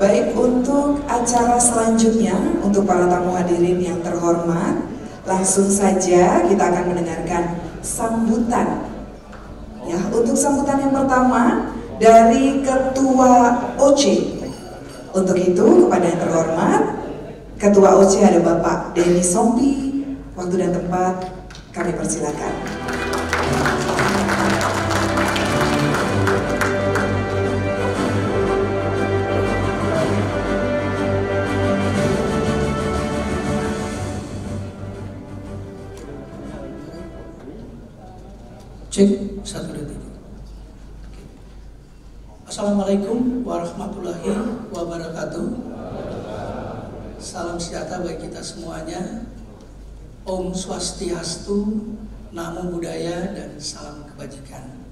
Baik, untuk acara selanjutnya, untuk para tamu hadirin yang terhormat, langsung saja kita akan mendengarkan sambutan. Ya, untuk sambutan yang pertama dari Ketua OC. Untuk itu, kepada yang terhormat, Ketua OC ada Bapak Denny Sompi. Waktu dan tempat kami persilakan. Cek 1, 2, 3. Assalamualaikum warahmatullahi wabarakatuh. Salam sejahtera bagi kita semuanya. Om Swastiastu, Namo Buddhaya, dan salam kebajikan.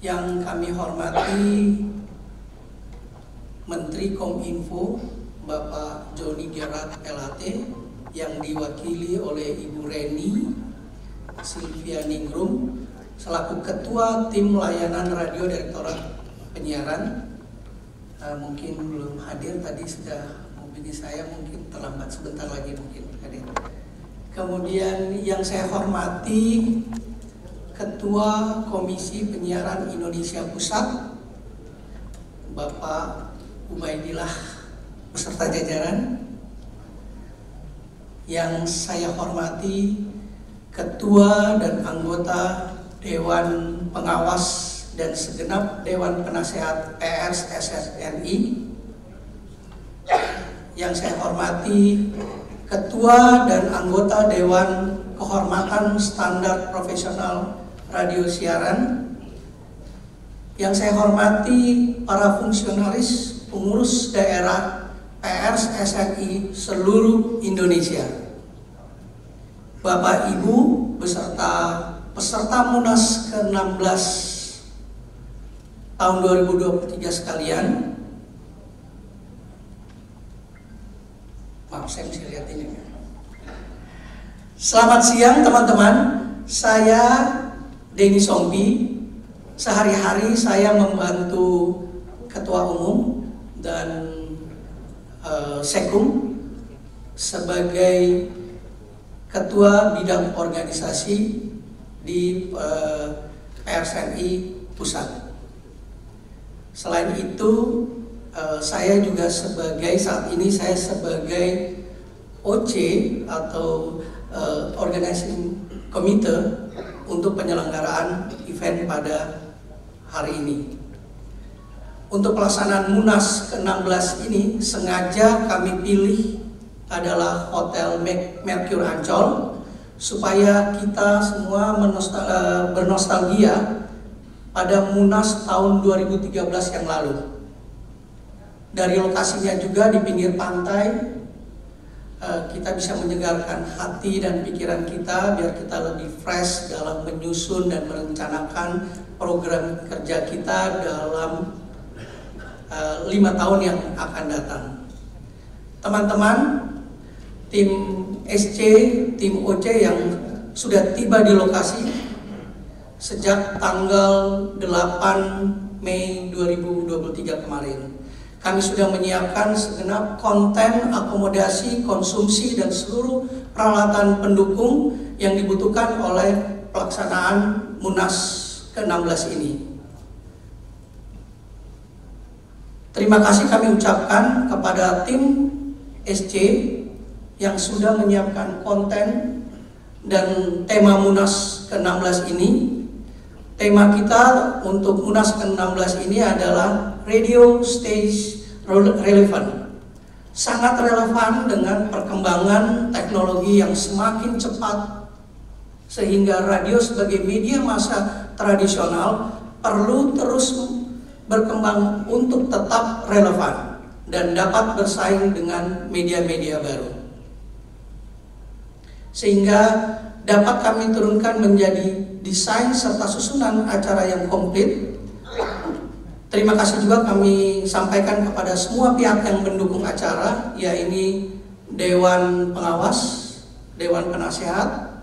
Yang kami hormati Menteri Kominfo Bapak Joni Gerard LHT, yang diwakili oleh Ibu Reni Sylvia Ningrum selaku Ketua Tim Layanan Radio Direktorat Penyiaran. Mungkin belum hadir, tadi sudah menghubungi saya, mungkin terlambat, sebentar lagi mungkin hadir. Kemudian yang saya hormati Ketua Komisi Penyiaran Indonesia Pusat Bapak Ubaidillah beserta jajaran. Yang saya hormati Ketua dan anggota Dewan Pengawas dan segenap Dewan Penasehat PRS SSNI. Yang saya hormati Ketua dan anggota Dewan Kehormatan Standar Profesional Radio Siaran. Yang saya hormati para fungsionaris pengurus daerah PRS SNI seluruh Indonesia. Bapak Ibu beserta peserta Munas ke-16 tahun 2023 sekalian. Maaf, saya mesti lihat ini. Selamat siang teman-teman. Saya Denny Sompi. Sehari-hari saya membantu Ketua Umum dan Sekum sebagai Ketua Bidang Organisasi di PRSNI Pusat. Selain itu, saya juga saat ini saya sebagai OC atau Organizing Committee untuk penyelenggaraan event pada hari ini. Untuk pelaksanaan Munas ke-16 ini sengaja kami pilih adalah Hotel Mercure Ancol supaya kita semua bernostalgia pada Munas tahun 2013 yang lalu. Dari lokasinya juga di pinggir pantai, kita bisa menyegarkan hati dan pikiran kita biar kita lebih fresh dalam menyusun dan merencanakan program kerja kita dalam 5 tahun yang akan datang. Teman-teman, tim SC, tim OC yang sudah tiba di lokasi sejak tanggal 8 Mei 2023 kemarin. Kami sudah menyiapkan segenap konten, akomodasi, konsumsi, dan seluruh peralatan pendukung yang dibutuhkan oleh pelaksanaan Munas ke-16 ini. Terima kasih kami ucapkan kepada tim SC yang sudah menyiapkan konten dan tema Munas ke-16 ini. Tema kita untuk Munas ke-16 ini adalah Radio Stage Relevant. Sangat relevan dengan perkembangan teknologi yang semakin cepat, sehingga radio sebagai media massa tradisional perlu terus berkembang untuk tetap relevan dan dapat bersaing dengan media-media baru, sehingga dapat kami turunkan menjadi desain serta susunan acara yang komplit. Terima kasih juga kami sampaikan kepada semua pihak yang mendukung acara, yaitu Dewan Pengawas, Dewan Penasehat,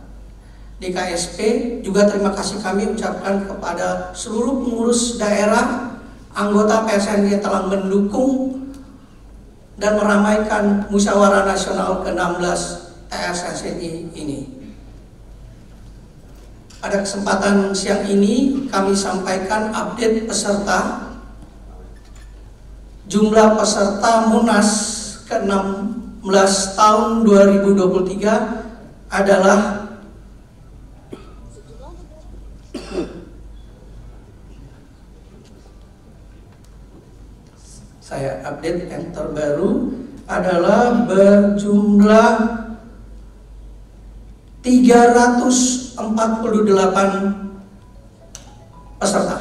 DKSP. Juga terima kasih kami ucapkan kepada seluruh pengurus daerah, anggota PSNI telah mendukung dan meramaikan musyawarah nasional ke-16 TSSNI ini. Pada kesempatan siang ini kami sampaikan update peserta. Jumlah peserta Munas ke-16 tahun 2023 adalah saya update yang terbaru adalah berjumlah 348 peserta.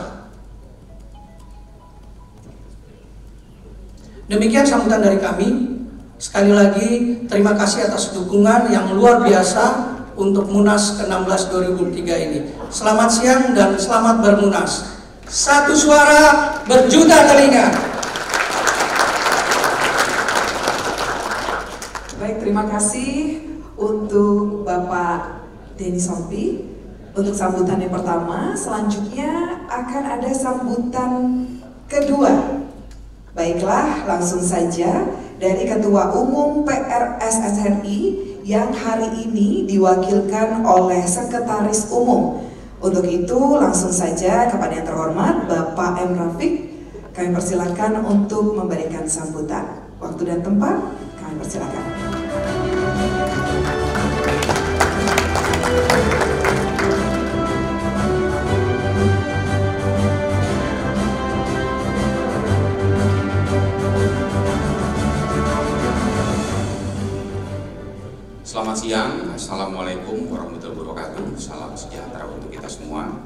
Demikian sambutan dari kami. Sekali lagi terima kasih atas dukungan yang luar biasa untuk Munas ke-16 2023 ini. Selamat siang dan selamat bermunas. Satu suara berjuta telinga. Baik, terima kasih untuk Bapak Denny Sompi untuk sambutan yang pertama. Selanjutnya akan ada sambutan kedua. Baiklah, langsung saja dari Ketua Umum PRSSNI yang hari ini diwakilkan oleh Sekretaris Umum. Untuk itu langsung saja kepada yang terhormat Bapak M. Rafiq, kami persilakan untuk memberikan sambutan. Waktu dan tempat kami persilakan. Selamat siang, Assalamualaikum warahmatullahi wabarakatuh. Salam sejahtera untuk kita semua.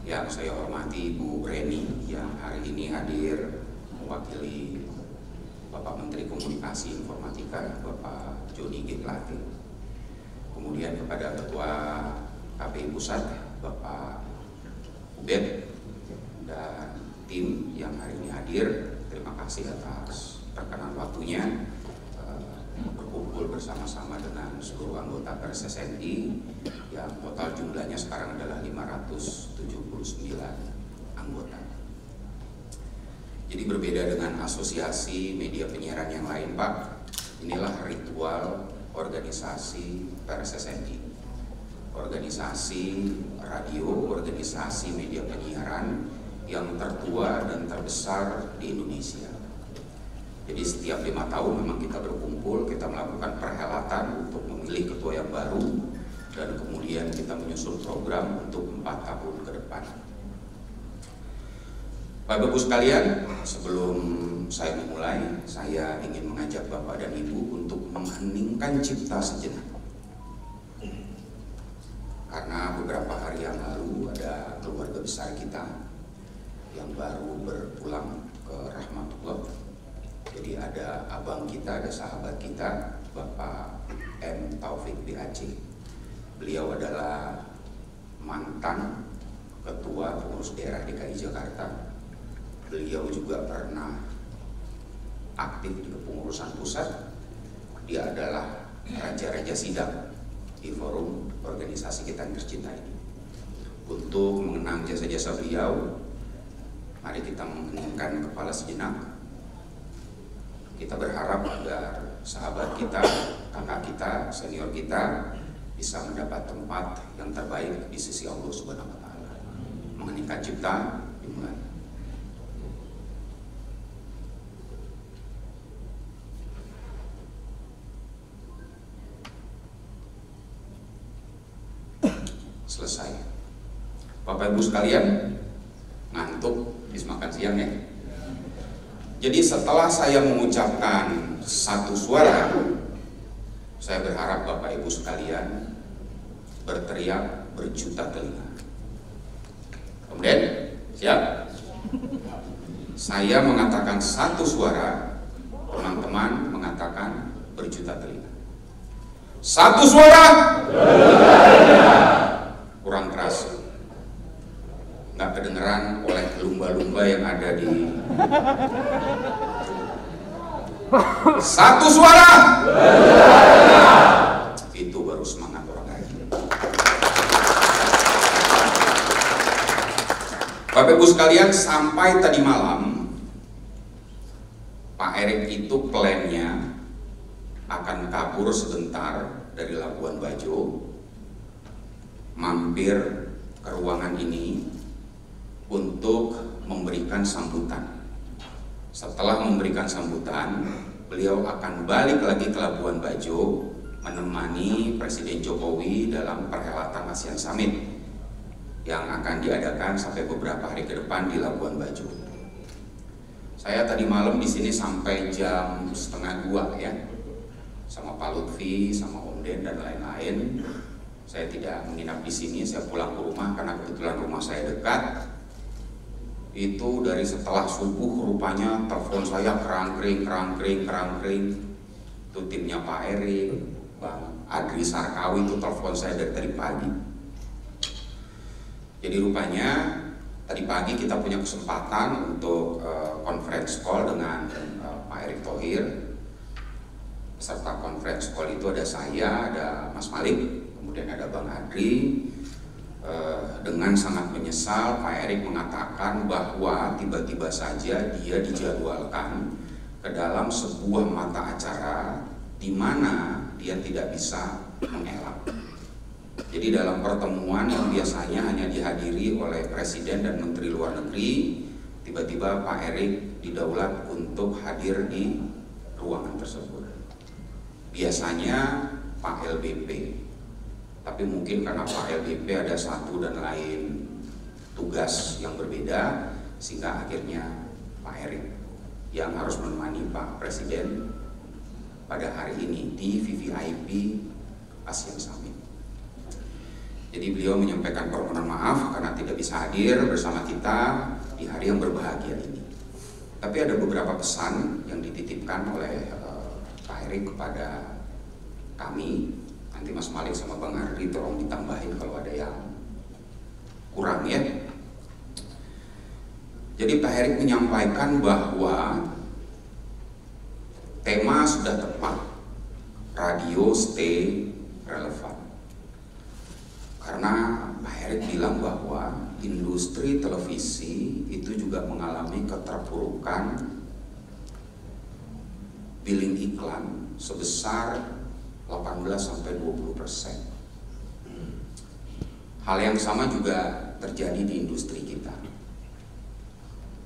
Yang saya hormati Bu Reni yang hari ini hadir mewakili Bapak Menteri Komunikasi Informatika, Bapak Joni G. Plate. Kemudian kepada Ketua KPI Pusat, Bapak Ubed, dan tim yang hari ini hadir. Terima kasih atas perkenan waktunya berkumpul bersama-sama dengan seluruh anggota PRSSNI yang total jumlahnya sekarang adalah 579 anggota. Jadi berbeda dengan asosiasi media penyiaran yang lain, Pak, inilah ritual organisasi PRSSNI, organisasi radio, organisasi media penyiaran yang tertua dan terbesar di Indonesia. Jadi setiap 5 tahun memang kita berkumpul, kita melakukan perhelatan untuk memilih ketua yang baru, dan kemudian kita menyusun program untuk 4 tahun ke depan. Bapak Ibu sekalian, sebelum saya memulai, saya ingin mengajak Bapak dan Ibu untuk mengheningkan cipta sejenak. Karena beberapa hari yang lalu ada keluarga besar kita yang baru berpulang ke rahmatullah. Jadi ada abang kita, ada sahabat kita, Bapak M. Taufik BAC. Beliau adalah mantan Ketua Pengurus Daerah DKI Jakarta. Beliau juga pernah aktif di kepengurusan pusat. Dia adalah raja-raja sidang di forum organisasi kita yang tercinta ini. Untuk mengenang jasa-jasa beliau, mari kita mengheningkan kepala sejenak. Kita berharap agar sahabat kita, kakak kita, senior kita bisa mendapat tempat yang terbaik di sisi Allah Subhanahu wa Ta'ala. Mengeningkan cipta dimulai. Selesai. Bapak Ibu sekalian, ngantuk habis makan siang ya. Jadi setelah saya mengucapkan satu suara, saya berharap Bapak Ibu sekalian berteriak berjuta telinga. Kemudian, siap? Saya mengatakan satu suara, teman-teman mengatakan berjuta telinga. Satu suara? Kurang keras. Nggak kedengeran oleh lumba-lumba yang ada di satu suara. Itu baru semangat orang lain. Bapak Ibu sekalian, sampai tadi malam Pak Erik itu plannya akan kabur sebentar dari Labuan Bajo, mampir ke ruangan ini untuk memberikan sambutan. Setelah memberikan sambutan, beliau akan balik lagi ke Labuan Bajo menemani Presiden Jokowi dalam perhelatan ASEAN Summit yang akan diadakan sampai beberapa hari ke depan di Labuan Bajo. Saya tadi malam di sini sampai jam 1:30 ya, sama Pak Lutfi, sama Om Den dan lain-lain. Saya tidak menginap di sini, saya pulang ke rumah karena kebetulan rumah saya dekat. Itu dari setelah subuh rupanya telepon saya kerangkring. Itu timnya Pak Erik, Bang Adri Sarkawi itu telepon saya dari tadi pagi. Jadi rupanya tadi pagi kita punya kesempatan untuk conference call dengan Pak Erick Thohir. Peserta conference call itu ada saya, ada Mas Malik, kemudian ada Bang Adri. Dengan sangat menyesal, Pak Erik mengatakan bahwa tiba-tiba saja dia dijadwalkan ke dalam sebuah mata acara di mana dia tidak bisa mengelak. Jadi dalam pertemuan yang biasanya hanya dihadiri oleh Presiden dan Menteri Luar Negeri, tiba-tiba Pak Erik didaulat untuk hadir di ruangan tersebut. Biasanya Pak LBP, tapi mungkin karena Pak LBP ada satu dan lain tugas yang berbeda, sehingga akhirnya Pak Erik yang harus menemani Pak Presiden pada hari ini di VVIP ASEAN Summit. Jadi beliau menyampaikan permohonan maaf karena tidak bisa hadir bersama kita di hari yang berbahagia ini. Tapi ada beberapa pesan yang dititipkan oleh Pak Erik kepada kami. Nanti Mas Malik sama Bang Ardi tolong ditambahin kalau ada yang kurang ya. Jadi Pak Erik menyampaikan bahwa tema sudah tepat, radio stay relevan. Karena Pak Erik bilang bahwa industri televisi itu juga mengalami keterpurukan billing iklan sebesar 18-20%. Hal yang sama juga terjadi di industri kita.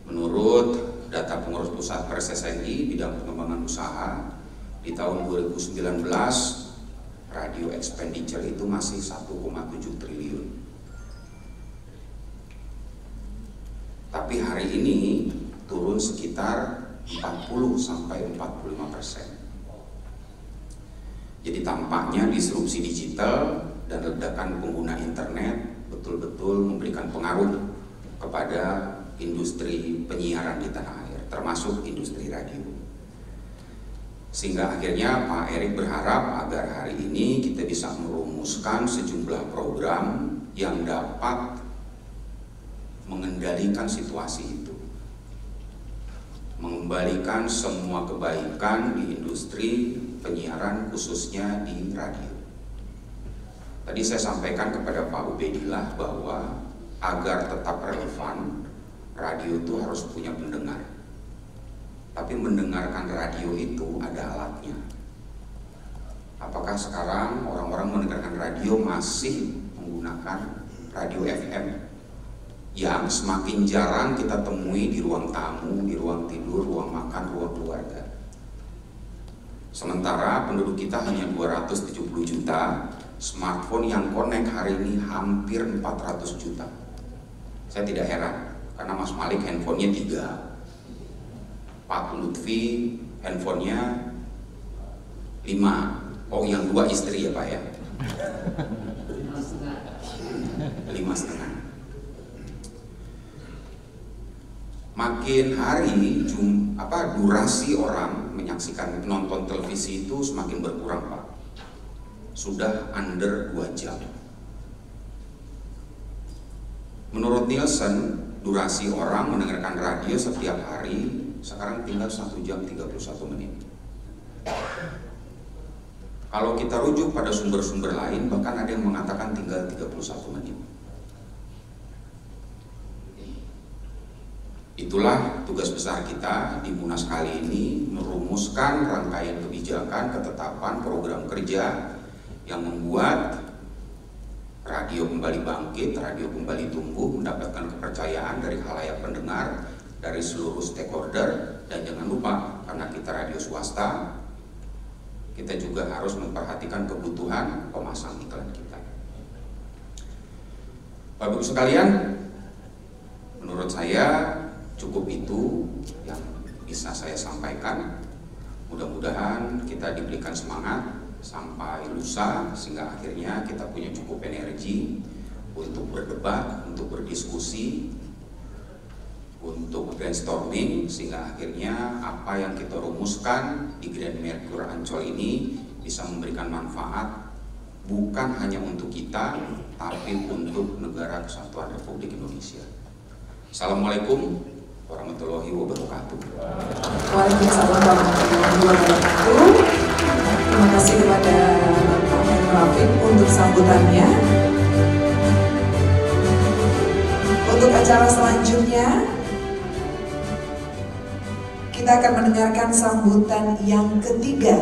Menurut data pengurus pusat PERSSNI bidang pengembangan usaha, di tahun 2019 radio expenditure itu masih 1,7 triliun. Tapi hari ini turun sekitar 40-45%. Jadi tampaknya disrupsi digital dan ledakan pengguna internet betul-betul memberikan pengaruh kepada industri penyiaran di tanah air, termasuk industri radio. Sehingga akhirnya Pak Erik berharap agar hari ini kita bisa merumuskan sejumlah program yang dapat mengendalikan situasi itu, mengembalikan semua kebaikan di industri penyiaran khususnya di radio. Tadi saya sampaikan kepada Pak Ubedillah bahwa agar tetap relevan, radio itu harus punya pendengar. Tapi mendengarkan radio itu ada alatnya. Apakah sekarang orang-orang mendengarkan radio masih menggunakan radio FM yang semakin jarang kita temui di ruang tamu, di ruang tidur, ruang makan, ruang keluarga? Sementara penduduk kita hanya 270 juta, smartphone yang connect hari ini hampir 400 juta. Saya tidak heran, karena Mas Malik handphonenya 3, Pak Lutfi handphonenya 5. Oh, yang 2 istri ya Pak ya? 5,5. Makin hari durasi orang menyaksikan nonton televisi itu semakin berkurang Pak. Sudah under 2 jam. Menurut Nielsen, durasi orang mendengarkan radio setiap hari sekarang tinggal 1 jam 31 menit. Kalau kita rujuk pada sumber-sumber lain, bahkan ada yang mengatakan tinggal 31 menit. Itulah tugas besar kita di Munas kali ini, merumuskan rangkaian kebijakan, ketetapan, program kerja yang membuat radio kembali bangkit, radio kembali tumbuh, mendapatkan kepercayaan dari khalayak pendengar, dari seluruh stakeholder. Dan jangan lupa, karena kita radio swasta, kita juga harus memperhatikan kebutuhan pemasang iklan kita. Bapak Ibu sekalian, menurut saya cukup itu yang bisa saya sampaikan. Mudah-mudahan kita diberikan semangat sampai lusa, sehingga akhirnya kita punya cukup energi untuk berdebat, untuk berdiskusi, untuk brainstorming, sehingga akhirnya apa yang kita rumuskan di Grand Mercure Ancol ini bisa memberikan manfaat bukan hanya untuk kita, tapi untuk negara kesatuan Republik Indonesia. Assalamualaikum warahmatullahi wabarakatuh. Waalaikumsalam warahmatullahi wabarakatuh. Terima kasih kepada Pak Menko Rafiq untuk sambutannya. Untuk acara selanjutnya, kita akan mendengarkan sambutan yang ketiga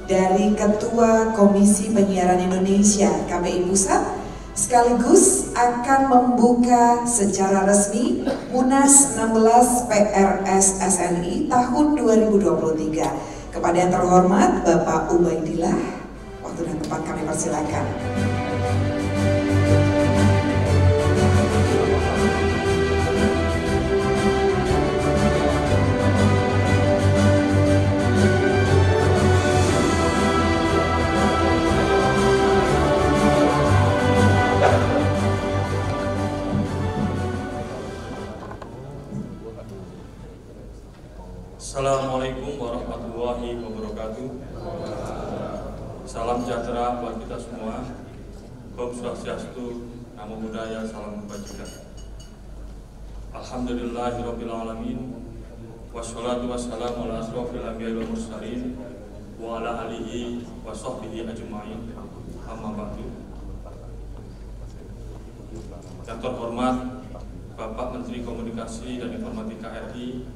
dari Ketua Komisi Penyiaran Indonesia KPI Pusat, sekaligus akan membuka secara resmi Munas 16 PRS-SNI tahun 2023. Kepada yang terhormat Bapak Ubaidillah, waktu dan tempat kami persilakan. Assalamualaikum warahmatullahi wabarakatuh. Salam sejahtera buat kita semua. Om Swastiastu, Namo Buddhaya, salam kebajikan. Alhamdulillahirabbil alamin. Wassalatu wassalamu ala asrofil anbiya'i wal mursalin wa ala alihi wa sahbihi ajma'in. Amma ba'du. Yang terhormat Bapak Menteri Komunikasi dan Informatika RI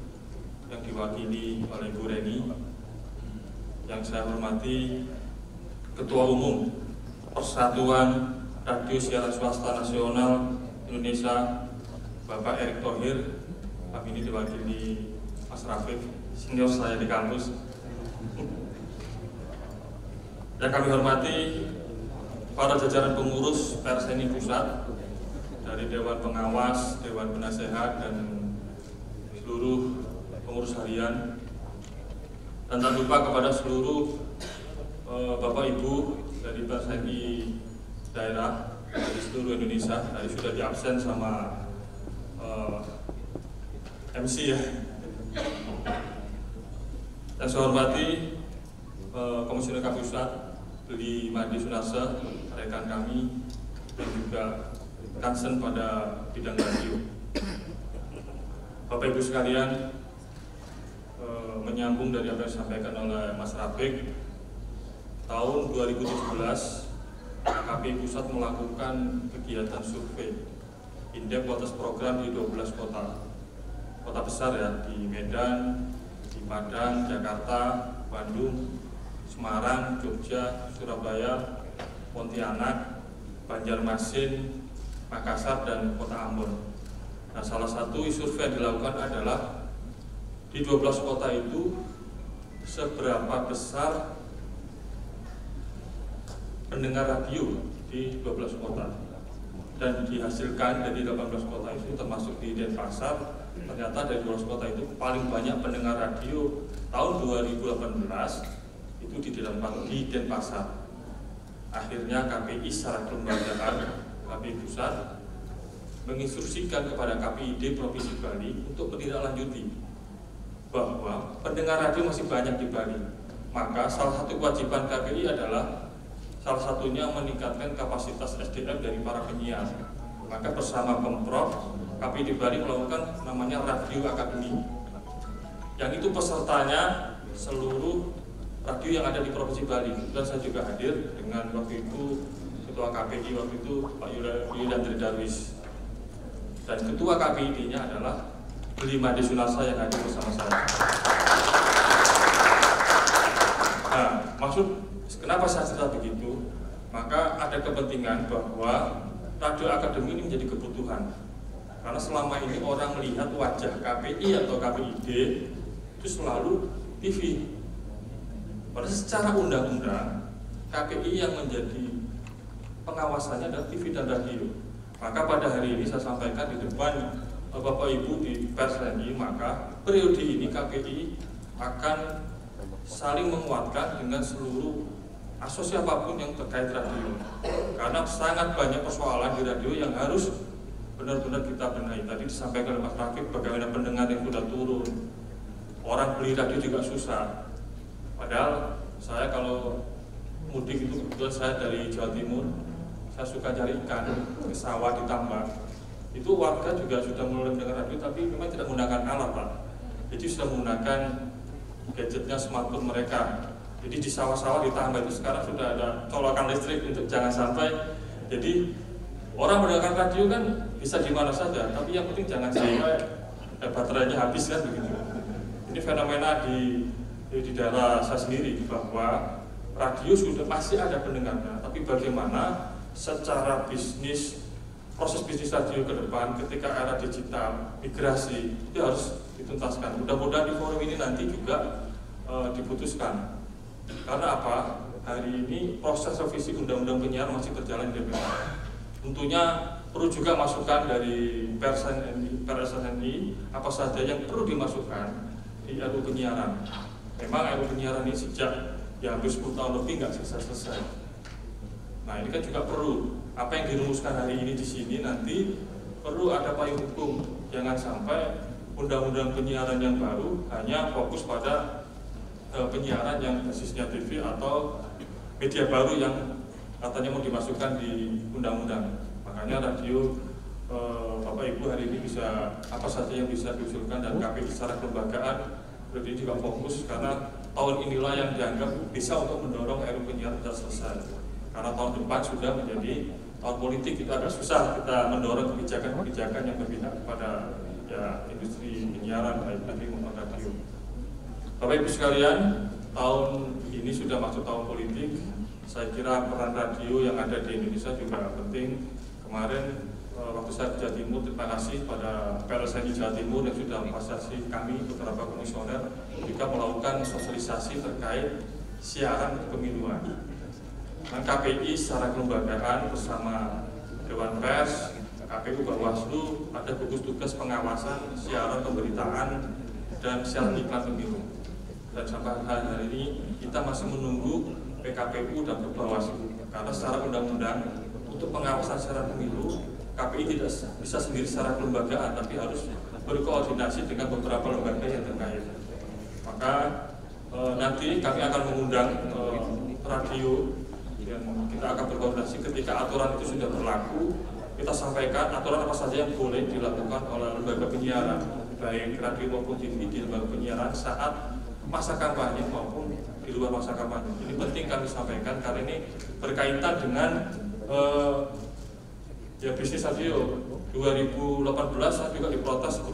yang diwakili oleh Bu Reni, yang saya hormati Ketua Umum Persatuan Radio Siaran Swasta Nasional Indonesia Bapak Erick Thohir, kami ini diwakili Mas Rafiq, senior saya di kampus. Yang kami hormati para jajaran pengurus PRSNI Pusat, dari Dewan Pengawas, Dewan Penasehat, dan seluruh pengurus harian, dan tak lupa kepada seluruh Bapak Ibu dari PRSNI daerah dari seluruh Indonesia. Tadi sudah diabsen sama MC ya. Yang saya hormati Komisioner KPU Pusat Beli Madi Sunarsa, rekan kami, dan juga concern pada bidang radio. Bapak Ibu sekalian, menyambung dari apa yang disampaikan oleh Mas Rafiq, tahun 2017 KPI Pusat melakukan kegiatan survei indeks kualitas program di 12 kota besar ya, di Medan, di Padang, Jakarta, Bandung, Semarang, Jogja, Surabaya, Pontianak, Banjarmasin, Makassar, dan Kota Ambon. Nah, salah satu survei yang dilakukan adalah di 12 kota itu seberapa besar pendengar radio di 12 kota, dan dihasilkan dari 18 kota itu termasuk di Denpasar, ternyata dari 12 kota itu paling banyak pendengar radio tahun 2018 itu di Denpasar. Akhirnya KPI secara kelembagaan, KPI Pusat menginstruksikan kepada KPID Provinsi Bali untuk menindaklanjuti bahwa pendengar radio masih banyak di Bali. Maka salah satu kewajiban KPI adalah salah satunya meningkatkan kapasitas SDM dari para penyiar. Maka bersama Pemprov, KPI di Bali melakukan namanya Radio Academy, yang itu pesertanya seluruh radio yang ada di Provinsi Bali. Dan saya juga hadir dengan waktu itu Ketua KPI waktu itu Pak Yudandri Darwis, dan Ketua KPID-nya adalah Beli Made Sunarsa yang hadir bersama saya. Nah, maksud kenapa saya cerita begitu? Maka ada kepentingan bahwa Radio Akademi ini menjadi kebutuhan. Karena selama ini orang melihat wajah KPI atau KPID itu selalu TV. Padahal secara undang-undang KPI yang menjadi pengawasannya adalah TV dan radio. Maka pada hari ini saya sampaikan di depan Bapak Ibu di pers ini, maka periode ini KPI akan saling menguatkan dengan seluruh asosiasi apapun yang terkait radio. Karena sangat banyak persoalan di radio yang harus benar-benar kita benahi. Tadi disampaikan oleh Mas Rafiq bagaimana pendengar yang sudah turun. Orang beli radio juga susah. Padahal saya kalau mudik itu kebetulan saya dari Jawa Timur, saya suka cari ikan ke sawah di tambak. Itu warga juga sudah mulai mendengar radio, tapi memang tidak menggunakan alat, Pak. Jadi sudah menggunakan gadgetnya, smartphone mereka. Jadi di sawah-sawah di tambak itu sekarang sudah ada colokan listrik untuk jangan sampai. Jadi orang mendengarkan radio kan bisa di mana saja, tapi yang penting jangan sampai baterainya habis kan begitu. Ini fenomena di daerah saya sendiri bahwa radio sudah masih ada pendengarnya, tapi bagaimana secara bisnis, proses bisnis radio ke depan ketika era digital, migrasi itu harus dituntaskan. Mudah-mudahan di forum ini nanti juga diputuskan. Karena apa? Hari ini proses revisi Undang-Undang Penyiaran masih berjalan di DPR. Tentunya perlu juga masukan dari pers SNI apa saja yang perlu dimasukkan di RUU Penyiaran. Memang RUU Penyiaran ini sejak ya hampir 10 tahun lebih nggak selesai. Nah ini kan juga perlu apa yang dirumuskan hari ini di sini nanti perlu ada payung hukum. Jangan sampai undang-undang penyiaran yang baru hanya fokus pada penyiaran yang basisnya TV atau media baru yang katanya mau dimasukkan di undang-undang. Makanya radio Bapak Ibu hari ini bisa apa saja yang bisa diusulkan dan KPI secara kelembagaan berarti juga fokus karena tahun inilah yang dianggap bisa untuk mendorong RUU Penyiaran sudah selesai. Karena tahun depan sudah menjadi tahun politik, itu agak susah kita mendorong kebijakan-kebijakan yang berpihak kepada ya industri penyiaran baik TV maupun radio. Bapak Ibu sekalian, tahun ini sudah masuk tahun politik. Saya kira peran radio yang ada di Indonesia juga penting. Kemarin waktu saya di Jawa Timur, terima kasih pada PLSNI Jawa Timur yang sudah memfasilitasi kami beberapa komisioner juga melakukan sosialisasi terkait siaran kepemiluan. Dan KPI secara kelembagaan bersama Dewan Pers, KPU Bawaslu ada gugus tugas pengawasan siaran pemberitaan dan siaran iklan pemilu. Dan sampai hari ini kita masih menunggu PKPU dan Bawaslu karena secara undang-undang untuk pengawasan siaran pemilu KPI tidak bisa sendiri secara kelembagaan, tapi harus berkoordinasi dengan beberapa lembaga yang terkait. Maka nanti kami akan mengundang radio dan kita akan berkoordinasi ketika aturan itu sudah berlaku. Kita sampaikan aturan apa saja yang boleh dilakukan oleh lembaga penyiaran, baik radio maupun TV di lembaga penyiaran saat masa kampanye maupun di luar masa kampanye. Ini penting kami sampaikan karena ini berkaitan dengan ya bisnis radio. 2018 saya juga diprotes itu.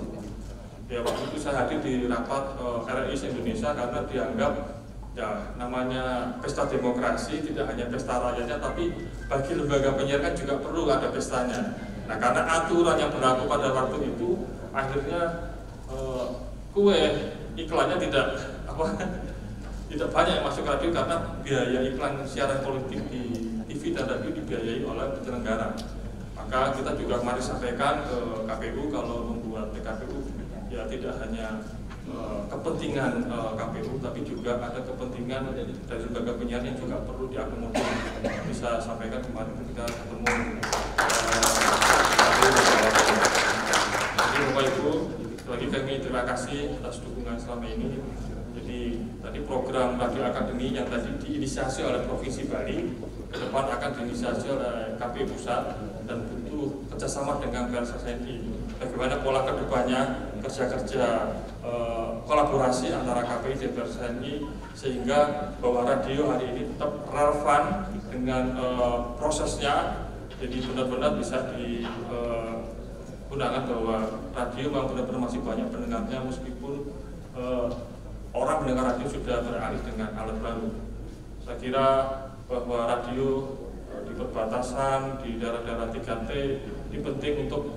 Ya waktu itu saya hadir di rapat RRI Indonesia karena dianggap ya namanya pesta demokrasi tidak hanya pesta rakyatnya tapi bagi lembaga penyiaran kan juga perlu ada pestanya. Nah karena aturan yang berlaku pada waktu itu akhirnya kue iklannya tidak banyak yang masuk radio karena biaya iklan siaran politik di TV dan radio dibiayai oleh penyelenggara. Maka kita juga kemarin sampaikan ke KPU kalau membuat PKPU ya tidak hanya kepentingan KPU tapi juga ada kepentingan dari lembaga penyiaran yang juga perlu diakomodir. Bisa sampaikan kemarin ketika ketemu jadi Bapak Ibu, lagi kami terima kasih atas dukungan selama ini. Jadi tadi program Radio Akademi yang tadi diinisiasi oleh Provinsi Bali ke depan akan diinisiasi oleh KPU Pusat dan butuh kerjasama dengan PLSNI. Bagaimana pola kedepannya kerja-kerja kolaborasi antara KPI dan PLSNI sehingga bahwa radio hari ini tetap relevan dengan prosesnya, jadi benar-benar bisa kegunaan bahwa radio memang benar-benar masih banyak pendengarnya meskipun orang mendengar radio sudah beralih dengan alat baru. Saya kira bahwa radio di perbatasan, di daerah-daerah 3T ini penting untuk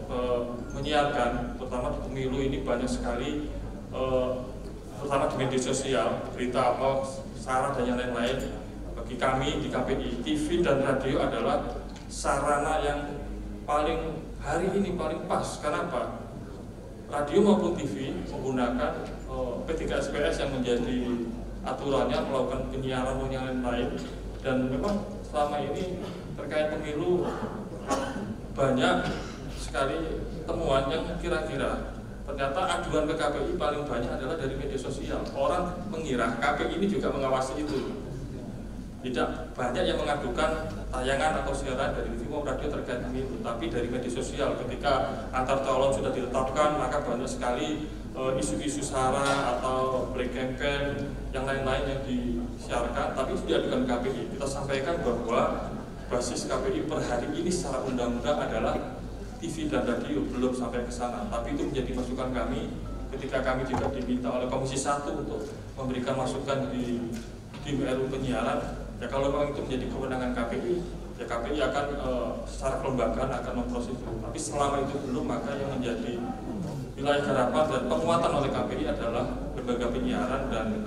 menyiarkan, terutama di pemilu ini banyak sekali, terutama di media sosial, berita apa, sara dan yang lain-lain. Bagi kami di KPI, TV dan radio adalah sarana yang paling hari ini paling pas. Kenapa? Radio maupun TV menggunakan P3SPS yang menjadi aturannya melakukan penyiaran yang lain-lain, dan memang selama ini terkait pemilu banyak sekali temuan yang kira-kira ternyata aduan ke KPI paling banyak adalah dari media sosial. Orang mengira KPI ini juga mengawasi itu. Tidak banyak yang mengadukan tayangan atau siaran dari TV maupun radio terkait pemilu, tapi dari media sosial. Ketika antar calon sudah ditetapkan, maka banyak sekali isu-isu sara atau black campaign yang lain-lain yang disiarkan, tapi itu diadukan KPI. Kita sampaikan bahwa basis KPI per hari ini secara undang-undang adalah TV dan radio, belum sampai ke sana. Tapi itu menjadi masukan kami ketika kami juga diminta oleh Komisi 1 untuk memberikan masukan di RUU penyiaran. Ya kalau memang itu menjadi kewenangan KPI, ya KPI akan secara kelembagaan akan memproses itu. Tapi selama itu belum, maka yang menjadi wilayah harapan dan penguatan oleh KPI adalah lembaga penyiaran dan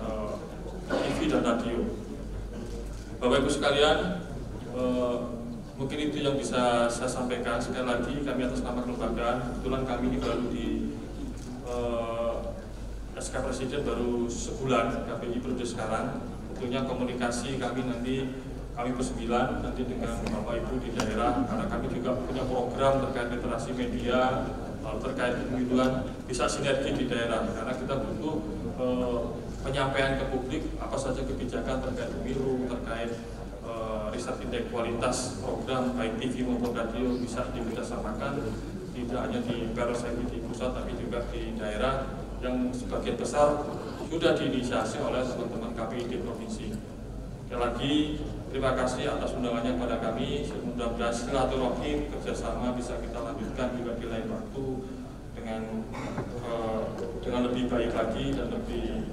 TV dan radio. Bapak Ibu sekalian, mungkin itu yang bisa saya sampaikan. Sekali lagi kami atas nama kelembagaan, kebetulan kami ini baru di SK Presiden baru sebulan KPI periode sekarang. Tentunya komunikasi kami bersembilan nanti dengan Bapak Ibu di daerah, karena kami juga punya program terkait literasi media, terkait pemiluan, bisa sinergi di daerah, karena kita butuh penyampaian ke publik apa saja kebijakan terkait pemilu, terkait riset indeks kualitas program baik TV maupun radio bisa dikerjasamakan, tidak hanya di PRSMI di pusat tapi juga di daerah yang sebagian besar sudah diinisiasi oleh teman-teman KPI di provinsi. Sekali lagi terima kasih atas undangannya kepada kami. Mudah-mudahan silaturahim kerjasama bisa kita lanjutkan juga di lain waktu dengan lebih baik lagi dan lebih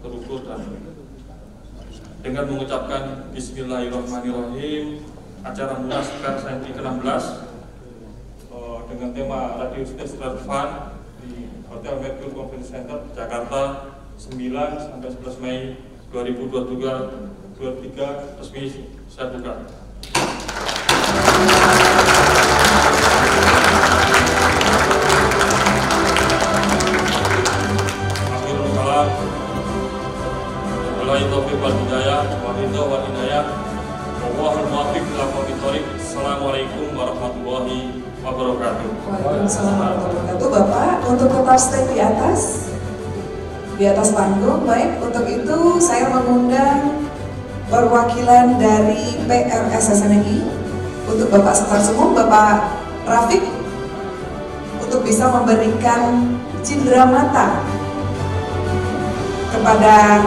terukur, dan dengan mengucapkan Bismillahirrahmanirrahim. Acara Munas Persenti ke-16 dengan tema Radio Justice Fun di Hotel Mercure Conference Center Jakarta 9 sampai 11 Mei 2023 resmi saya buka. Akhirul kalam. Wabillahi taufiq wal hidayah, wa ridha wal inayah. Wallahul muwaffiq ila aqwamit thoriq. Assalamualaikum warahmatullahi wabarakatuh. Waalaikumsalam warahmatullahi wabarakatuh. Bapak, untuk tetap stay di atas panggung. Baik, untuk itu saya mengundang perwakilan dari PRSSNI untuk Bapak Sekretaris Umum, Bapak Rafiq, untuk bisa memberikan cindera mata kepada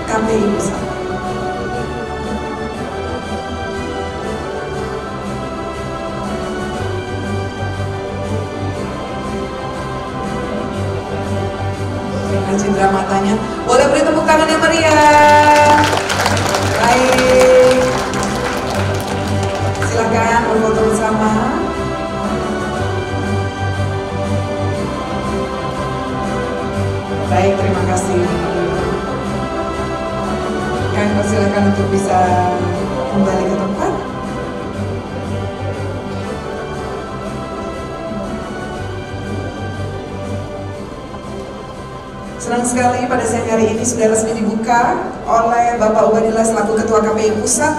KPI Pusat. Cindera matanya, boleh beri tepuk tangan yang meriah. Baik, silakan berfoto bersama. Baik, terima kasih. Kami persilakan untuk bisa kembali ke tempat. Senang sekali pada siang hari ini sudah resmi dibuka oleh Bapak Ubadillah selaku Ketua KPI Pusat.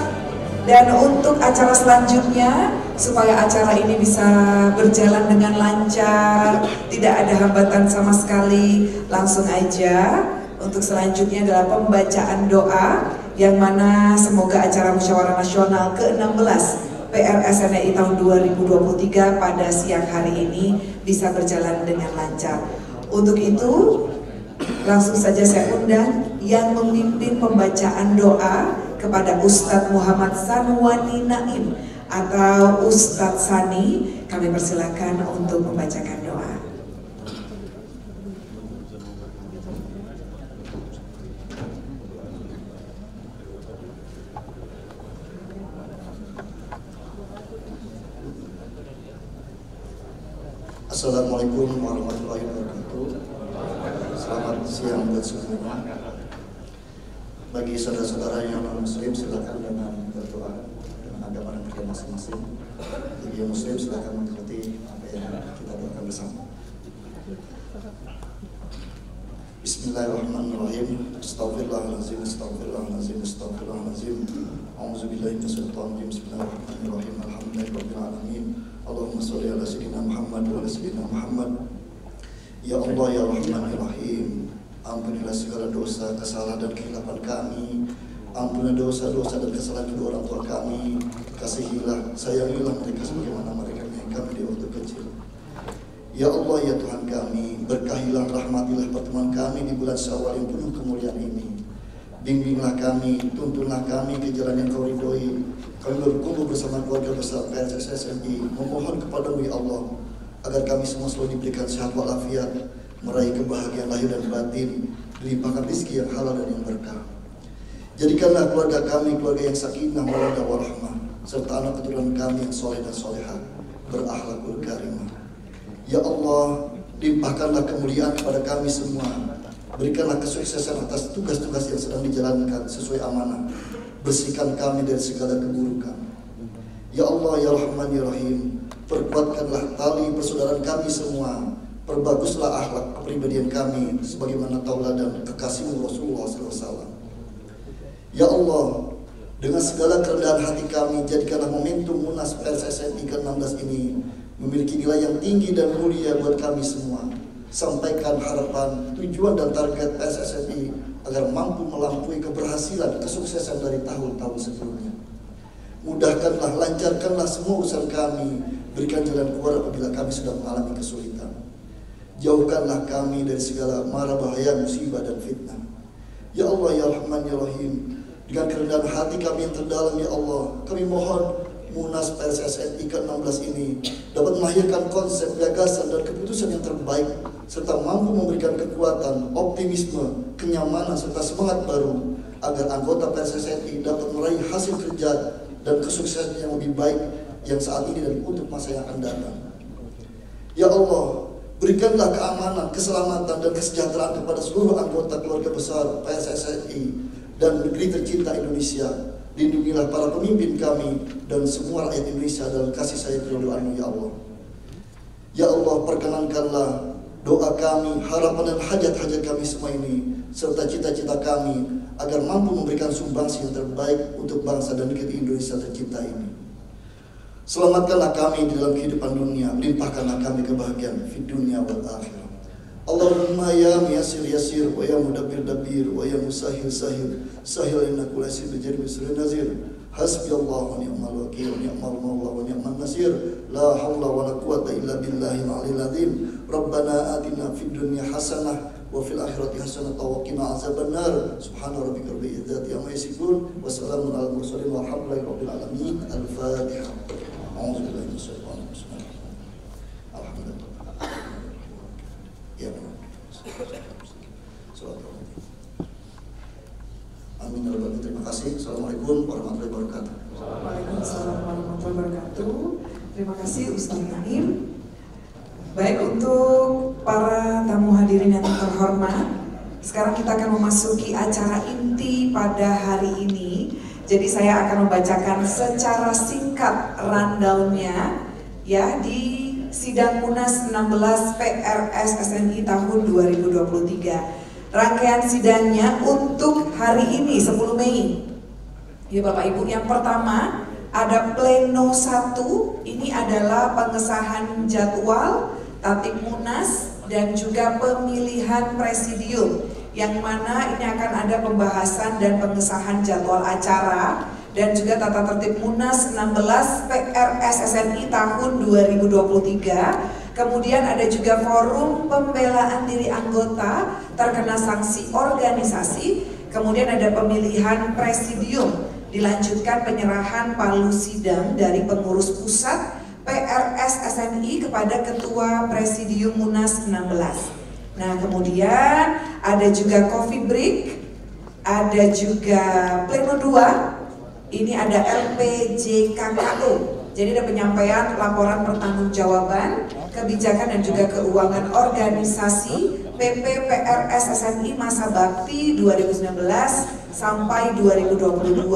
Dan untuk acara selanjutnya, supaya acara ini bisa berjalan dengan lancar, tidak ada hambatan sama sekali, langsung aja. Untuk selanjutnya adalah pembacaan doa, yang mana semoga acara Musyawarah Nasional ke-16 PRSNI tahun 2023 pada siang hari ini bisa berjalan dengan lancar. Untuk itu, langsung saja saya undang yang memimpin pembacaan doa kepada Ustadz Muhammad Sanwani Naim atau Ustadz Sani, kami persilakan untuk membacakan doa. Assalamualaikum warahmatullahi wabarakatuh. Selamat siang buat semuanya. Bagi saudara-saudara yang non-muslim, silakan dengan berdoa dengan agama dan kerja masing-masing. Bagi yang muslim, silakan mengikuti apa yang kita doakan bersama. Bismillahirrahmanirrahim. Astaghfirullahaladzim, astaghfirullahaladzim, astaghfirullahaladzim. A'udzubillahi minasyaitonir rajim. Bismillahirrahmanirrahim. Alhamdulillahirabbil alamin. Allahumma sholli ala sayyidina Muhammad wa ala sayyidina Muhammad. Ya Allah ya Rahman ya Rahim, ampunilah segala dosa, kesalahan dan kehilapan kami. Ampunilah dosa-dosa dan kesalahan kedua orang tua kami. Kasihilah, sayangilah mereka sebagaimana mereka menyayangi kami di waktu kecil. Ya Allah ya Tuhan kami, berkahilah, rahmatilah pertemuan kami di bulan Syawal yang penuh kemuliaan ini. Bimbinglah kami, tuntunlah kami ke jalan yang Kau ridhoi. Kami berkumpul bersama keluarga besar PSSSMI, memohon kepada-Mu ya Allah, agar kami semua selalu diberikan sehat walafiat, meraih kebahagiaan lahir dan batin, dilimpahkan rezeki yang halal dan yang berkah. Jadikanlah keluarga kami keluarga yang sakinah, mawaddah warahmah, serta anak keturunan kami yang soleh dan solehah, berakhlakul karimah. Ya Allah, limpahkanlah kemuliaan kepada kami semua. Berikanlah kesuksesan atas tugas-tugas yang sedang dijalankan sesuai amanah. Bersihkan kami dari segala keburukan. Ya Allah ya Rahman ya Rahim, perkuatkanlah tali persaudaraan kami semua. Perbaguslah akhlak kepribadian kami sebagaimana tauladan kekasih-Mu Rasulullah SAW. Ya Allah, dengan segala kerendahan hati kami, jadikanlah momentum Munas PSSMI ke-16 ini memiliki nilai yang tinggi dan mulia buat kami semua. Sampaikan harapan, tujuan dan target PSSMI agar mampu melampaui keberhasilan, kesuksesan dari tahun-tahun sebelumnya. Mudahkanlah, lancarkanlah semua urusan kami. Berikan jalan keluar apabila kami sedang mengalami kesulitan. Jauhkanlah kami dari segala mara bahaya, musibah dan fitnah. Ya Allah ya Rahman ya Rahim, dengan kerendahan hati kami yang terdalam ya Allah, kami mohon Munas PSSMI ke-16 ini dapat melahirkan konsep, gagasan dan keputusan yang terbaik, serta mampu memberikan kekuatan, optimisme, kenyamanan serta semangat baru agar anggota PSSMI dapat meraih hasil kerja dan kesuksesan yang lebih baik yang saat ini dan untuk masa yang akan datang. Ya Allah, berikanlah keamanan, keselamatan dan kesejahteraan kepada seluruh anggota keluarga besar PSSMI dan negeri tercinta Indonesia. Lindungilah para pemimpin kami dan semua rakyat Indonesia dalam kasih sayang keridhaan-Mu ya Allah. Ya Allah, perkenankanlah doa kami, harapan dan hajat-hajat kami semua ini, serta cita-cita kami agar mampu memberikan sumbangsi yang terbaik untuk bangsa dan negeri Indonesia tercinta ini. Selamatkanlah kami di dalam kehidupan dunia, limpahkanlah kami kebahagiaan di dunia wal akhirah. Allahumma ya miyasir yasir, wa ya mudabbir dabbir, wa ya musahil sahil, sahil inna kulla syai'in bijarri misri nazir. Hasbiyallahu wa ni'mal wakil, wa ni'mal mawla wa ni'man nasir. La haula wa la quwwata illa billahil aliyyil azim. Rabbana atina fid dunya hasanah wa fil akhirati hasanah wa qina azabannar. Subhana rabbika rabbil izzati amma yasifun, wa salamun alal mursalin walhamdulillahi rabbil alamin. Al-Fatihah. A'udzu billahi minasyaitonir rajim. Alhamdulillah. Ya, amin. Terima kasih. Assalamualaikum warahmatullahi wabarakatuh. Waalaikumsalam warahmatullahi wabarakatuh. Terima kasih Ustadz Naim. Baik, untuk para tamu hadirin yang terhormat, sekarang kita akan memasuki acara inti pada hari ini. Jadi saya akan membacakan secara singkat rundown-nya ya di Sidang Munas 16 PRSSMI tahun 2023. Rangkaian sidangnya untuk hari ini 10 Mei. Ya Bapak Ibu, yang pertama ada pleno 1, ini adalah pengesahan jadwal tatip Munas dan juga pemilihan presidium, yang mana ini akan ada pembahasan dan pengesahan jadwal acara dan juga tata tertib Munas 16 PRSSMI tahun 2023. Kemudian ada juga forum pembelaan diri anggota terkena sanksi organisasi. Kemudian ada pemilihan presidium dilanjutkan penyerahan palu sidang dari pengurus pusat PRS SNI kepada Ketua Presidium Munas 16. Nah, kemudian ada juga coffee break, ada juga pleno 2, ini ada LPJKKO. Jadi ada penyampaian laporan pertanggungjawaban, kebijakan dan juga keuangan organisasi PP PRS SNI masa bakti 2019 sampai 2022.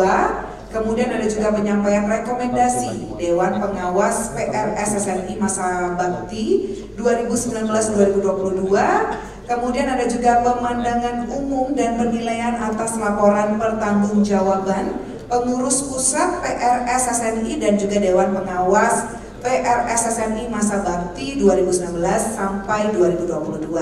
Kemudian ada juga penyampaian rekomendasi Dewan Pengawas PRS SNI masa bakti 2019-2022. Kemudian ada juga pemandangan umum dan penilaian atas laporan pertanggungjawaban pengurus pusat PRS SNI dan juga Dewan Pengawas PRS SNI masa bakti 2019 sampai 2022.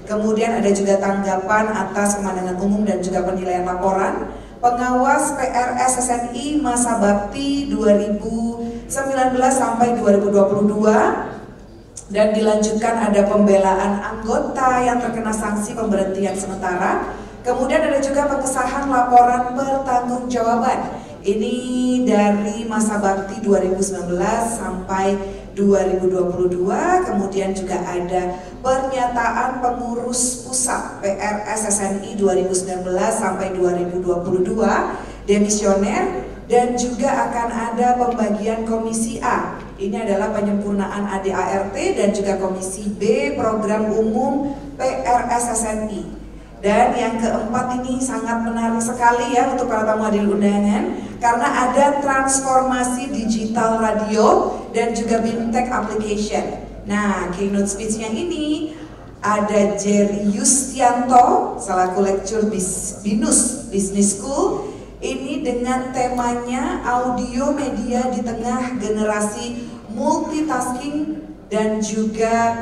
Kemudian ada juga tanggapan atas pemandangan umum dan juga penilaian laporan pengawas PRS SNI masa bakti 2019 sampai 2022. Dan dilanjutkan ada pembelaan anggota yang terkena sanksi pemberhentian sementara. Kemudian ada juga pengesahan laporan pertanggungjawaban. Ini dari masa bakti 2019 sampai 2022. Kemudian juga ada pernyataan pengurus pusat PRS SNI 2019 sampai 2022 demisioner. Dan juga akan ada pembagian komisi A. Ini adalah penyempurnaan ADART dan juga komisi B program umum PRS SNI. Dan yang keempat ini sangat menarik sekali ya untuk para tamu hadir undangan, karena ada transformasi digital radio dan juga BIMTech application. Nah, keynote speech yang ini ada Jerry Yustianto selaku lecturer BINUS Business School. Ini dengan temanya audio media di tengah generasi multitasking dan juga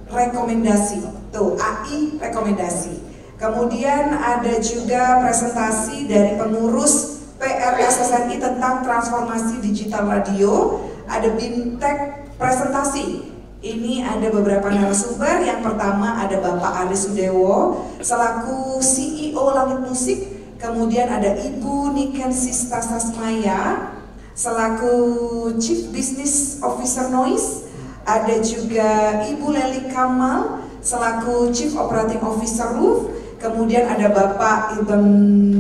rekomendasi. Tuh, AI rekomendasi. Kemudian ada juga presentasi dari pengurus PRS SNI tentang transformasi digital radio. Ada BIMTech presentasi. Ini ada beberapa narasumber. Yang pertama ada Bapak Aris Sudewo selaku CEO Langit Musik. Kemudian ada Ibu Niken Sista Sasmaya selaku Chief Business Officer Noise. Ada juga Ibu Leli Kamal selaku Chief Operating Officer Roof. Kemudian ada Bapak Ibn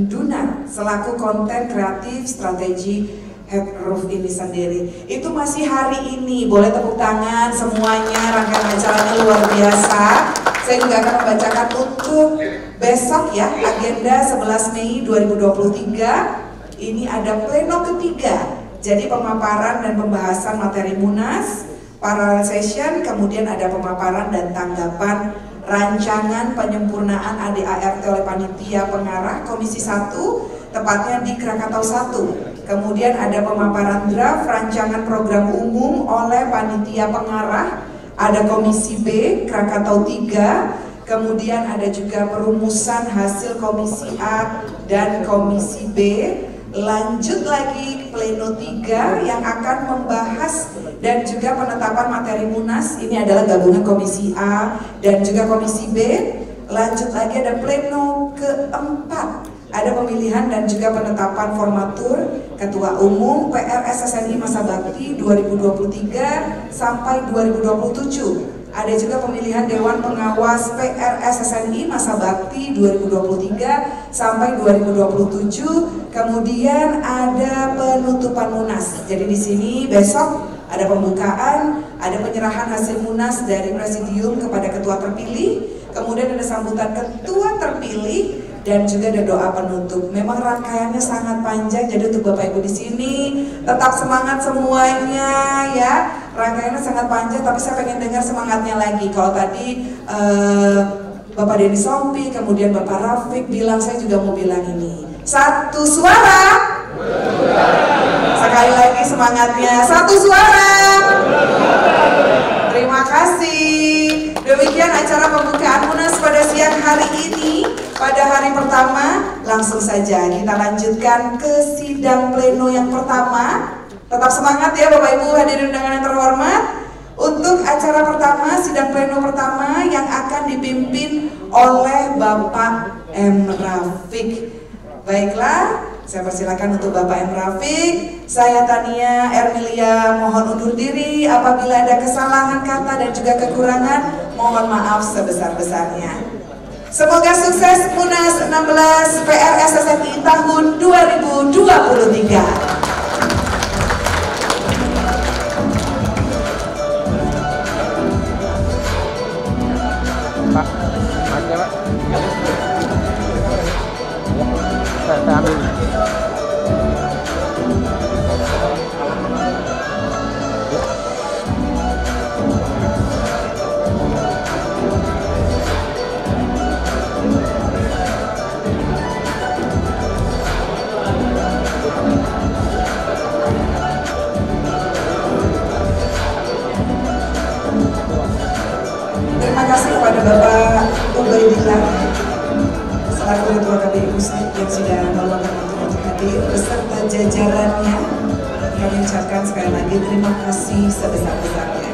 Dunar selaku Konten Kreatif Strategi Head Roof ini sendiri. Itu masih hari ini, boleh tepuk tangan semuanya, rangkaian acaranya luar biasa. Saya juga akan membacakan untuk besok ya, agenda 11 Mei 2023. Ini ada pleno ketiga, jadi pemaparan dan pembahasan materi Munas, parallel session, kemudian ada pemaparan dan tanggapan rancangan penyempurnaan ADART oleh Panitia Pengarah Komisi 1, tepatnya di Krakatau 1. Kemudian ada pemaparan draft rancangan program umum oleh Panitia Pengarah, ada Komisi B, Krakatau 3. Kemudian ada juga perumusan hasil Komisi A dan Komisi B. Lanjut lagi pleno 3 yang akan membahas dan juga penetapan materi Munas. Ini adalah gabungan Komisi A dan juga Komisi B. Lanjut lagi ada pleno keempat, ada pemilihan dan juga penetapan formatur Ketua Umum PRS SNI masa bakti 2023 sampai 2027. Ada juga pemilihan Dewan Pengawas PRS SNI masa bakti 2023 sampai 2027. Kemudian ada penutupan Munas. Jadi di sini besok ada pembukaan, ada penyerahan hasil Munas dari Presidium kepada Ketua terpilih. Kemudian ada sambutan Ketua terpilih dan juga ada doa penutup. Memang rangkaiannya sangat panjang, jadi untuk Bapak Ibu di sini tetap semangat semuanya ya. Rangkaiannya sangat panjang, tapi saya pengen dengar semangatnya lagi. Kalau tadi Bapak Denny Sompi, kemudian Bapak Rafiq bilang, saya juga mau bilang ini. Satu suara. Sekali lagi semangatnya. Satu suara. Terima kasih. Demikian acara pembukaan Munas pada siang hari ini. Pada hari pertama, langsung saja kita lanjutkan ke sidang pleno yang pertama. Tetap semangat ya Bapak Ibu hadirin undangan yang terhormat. Untuk acara pertama, sidang pleno pertama yang akan dipimpin oleh Bapak M. Rafiq. Baiklah, Saya persilakan untuk Bapak M. Rafiq, saya Tania Ermilia mohon undur diri. Apabila ada kesalahan kata dan juga kekurangan, mohon maaf sebesar-besarnya. Semoga sukses Munas 16 PRSSNI tahun 2023. Terima kasih kepada Bapak Ubaidillah selaku Ketua KPU yang sudah meluangkan waktu untuk hadir beserta jajarannya. Kami ucapkan sekali lagi terima kasih sebesar-besarnya.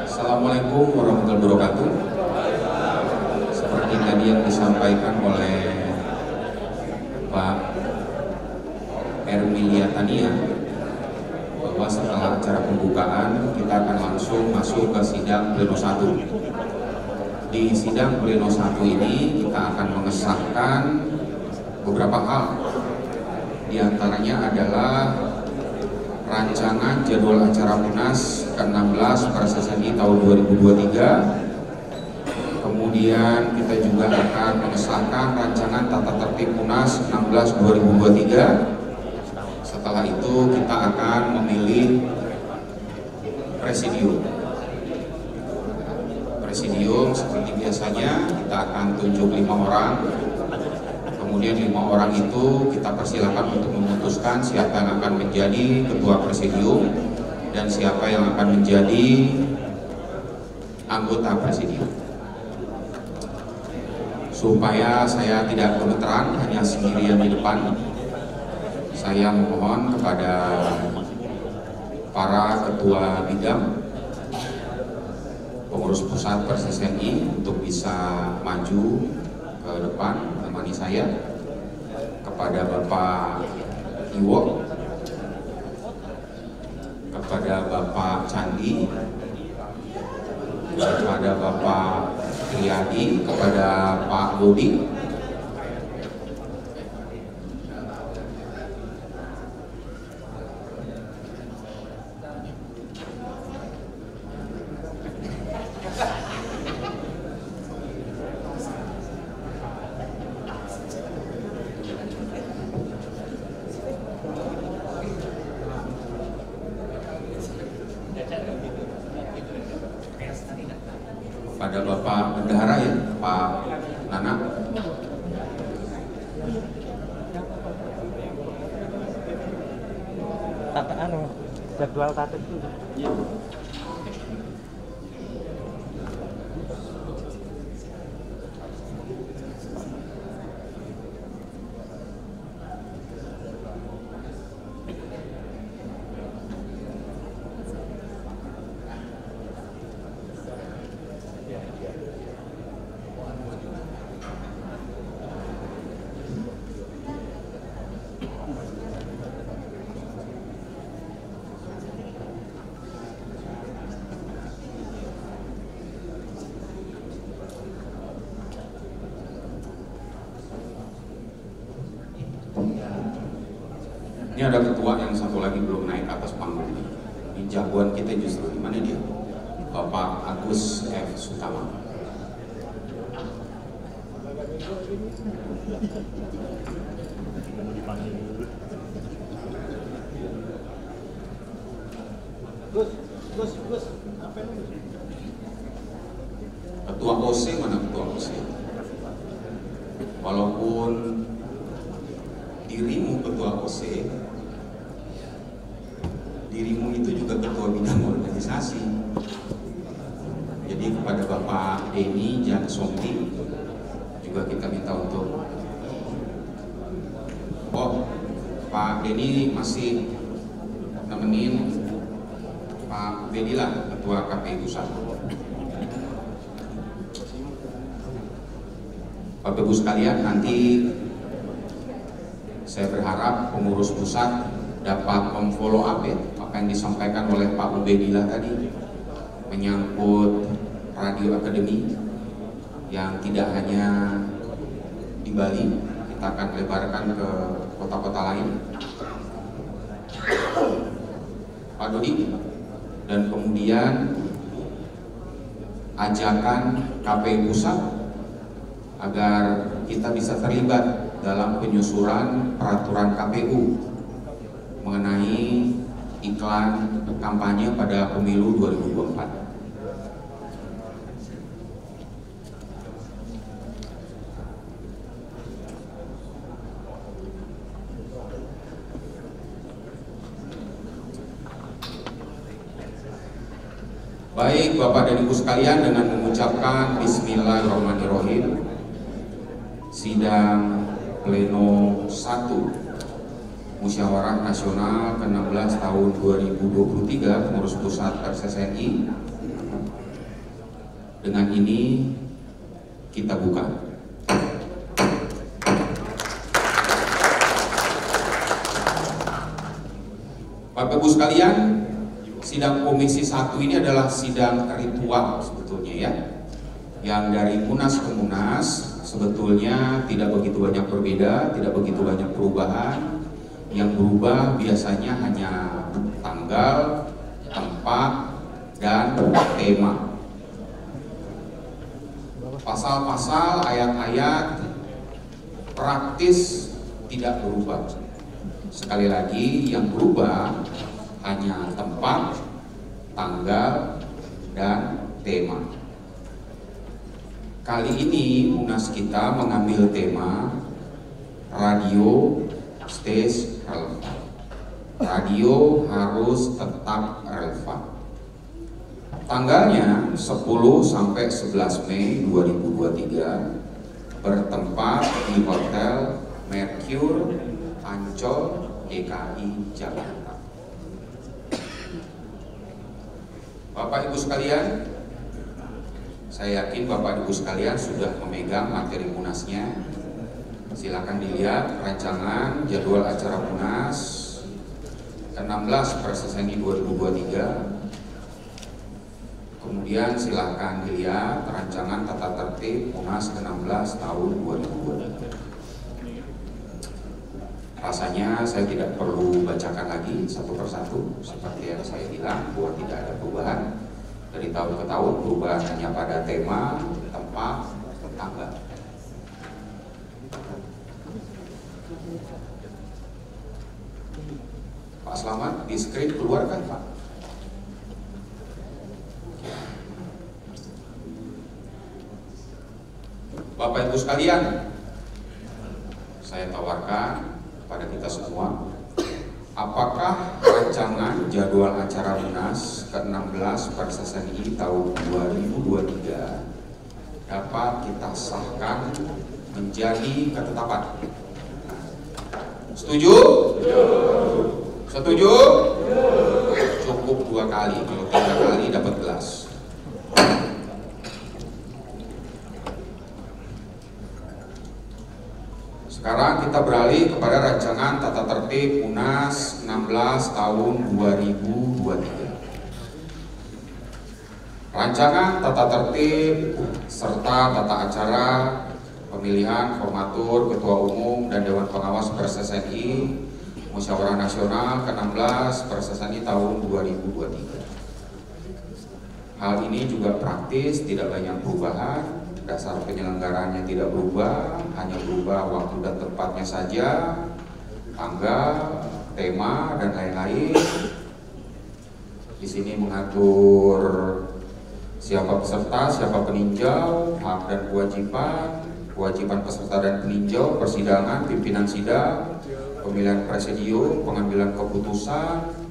Assalamualaikum warahmatullahi wabarakatuh. Seperti tadi yang disampaikan oleh Pak Ermilia Tania, bahwa setelah acara pembukaan kita akan langsung masuk ke sidang pleno 1. Di sidang pleno 1 ini kita akan mengesahkan beberapa hal. Di antaranya adalah rancangan jadwal acara Munas ke-16 PRSSNI tahun 2023. Kemudian kita juga akan mengesahkan rancangan tata tertib Munas 16 2023. Setelah itu kita akan memilih presidium. Presidium seperti biasanya kita akan tunjuk 5 orang. Kemudian 5 orang itu kita persilakan untuk memutuskan siapa yang akan menjadi ketua presidium dan siapa yang akan menjadi anggota presidium. Supaya saya tidak gemeteran hanya sendirian di depan, saya mohon kepada para ketua bidang pengurus pusat PRSSNI untuk bisa maju ke depan menemani saya, kepada Bapak Iwo, kepada Bapak Candi, kepada Bapak Riyadi, kepada Pak Budi. ada Bapak Bendahara ya, Pak Nana. Jadwal tatip itu. Ini ada ketua yang satu lagi belum naik ke atas panggung. Ini jagoan kita justru, di mana dia? Bapak Agus F. Sutama. Gus, apa ini? Ketua OC mana ketua OC? Walaupun dirimu ketua OC, dirimu itu juga ketua bidang organisasi. Jadi kepada Bapak Denny Jansomti juga kita minta untuk Pak Denny masih nemenin Pak Bedila, ketua KPI Pusat. Bapak Ibu sekalian, nanti saya berharap pengurus pusat dapat memfollow up apa yang disampaikan oleh Pak Ubedillah tadi menyangkut radio akademi yang tidak hanya di Bali, kita akan lebarkan ke kota-kota lain. Pak Dodi, dan kemudian ajakan KPI Pusat agar kita bisa terlibat dalam penyusuran peraturan KPU mengenai iklan kampanye pada pemilu 2024. Baik Bapak dan Ibu sekalian, dengan mengucapkan Bismillahirrahmanirrahim, sidang Pleno 1 Musyawarah Nasional ke-16 tahun 2023 Pengurus Pusat PSSNI dengan ini kita buka. Bapak Ibu sekalian, sidang Komisi 1 ini adalah sidang ritual sebetulnya ya, yang dari Munas ke Munas sebetulnya tidak begitu banyak berbeda, tidak begitu banyak perubahan. Yang berubah biasanya hanya tanggal, tempat, dan tema. Pasal-pasal, ayat-ayat praktis tidak berubah. Sekali lagi, yang berubah hanya tempat, tanggal, dan tema. Kali ini Munas kita mengambil tema radio stays relevan. Radio harus tetap relevan. Tanggalnya 10 sampai 11 Mei 2023 bertempat di Hotel Mercure Ancol DKI Jakarta. Bapak Ibu sekalian, saya yakin Bapak Ibu sekalian sudah memegang materi Munasnya. Silakan dilihat rancangan jadwal acara Munas ke-16 PSSNI 2023. Kemudian silakan dilihat rancangan tata tertib Munas ke-16 tahun 2023. Rasanya saya tidak perlu bacakan lagi satu persatu seperti yang saya bilang bahwa tidak ada perubahan dari tahun ke tahun, perubahan hanya pada tema, tempat, tanggal. Pak Slamet, di skrip keluar kan Pak? Ibu sekalian, saya tawarkan pada kita semua, apakah rancangan jadwal acara Munas ke-16 PERSESNI tahun 2023 dapat kita sahkan menjadi ketetapan? Setuju? Setuju? Cukup 2 kali, kalau 3 kali dapat gelas. Sekarang kita beralih kepada rancangan tata tertib Munas 16 tahun 2023. Rancangan tata tertib serta tata acara pemilihan formatur, ketua umum, dan Dewan Pengawas PERSESNI Musyawarah Nasional ke-16 PERSESNI tahun 2023. Hal ini juga praktis, tidak banyak perubahan. Dasar penyelenggarannya tidak berubah, hanya berubah waktu dan tempatnya saja, tanggal, tema, dan lain-lain. Di sini mengatur siapa peserta, siapa peninjau, hak dan kewajiban peserta dan peninjau, persidangan, pimpinan sidang, pemilihan presidium, pengambilan keputusan,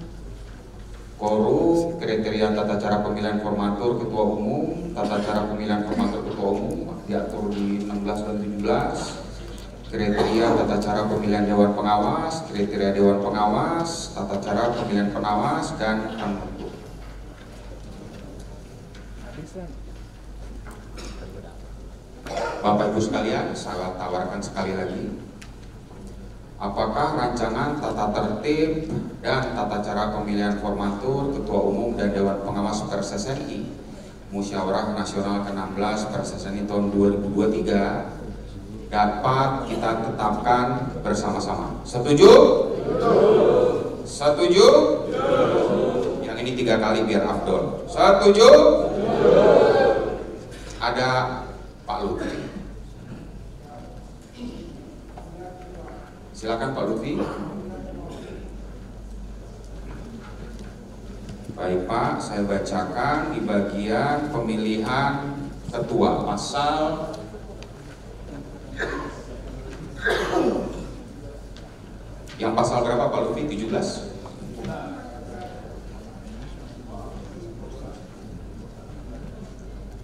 quorum, kriteria tata cara pemilihan formatur ketua umum, tata cara pemilihan formatur ketua umum diatur di 16 dan 17, kriteria tata cara pemilihan dewan pengawas, kriteria dewan pengawas, tata cara pemilihan pengawas, dan penutup. Bapak Ibu sekalian, saya tawarkan sekali lagi, apakah rancangan tata tertib dan tata cara pemilihan formatur, ketua umum, dan Dewan Pengawas PERSESNI Musyawarah Nasional ke-16 PERSESNI tahun 2023 dapat kita tetapkan bersama-sama? Setuju? Setuju? Yang ini 3 kali biar afdol. Setuju? Ada Pak Lutfi. Silakan Pak Lutfi. Baik Pak, saya bacakan di bagian pemilihan ketua pasal yang pasal berapa Pak Lutfi? 17.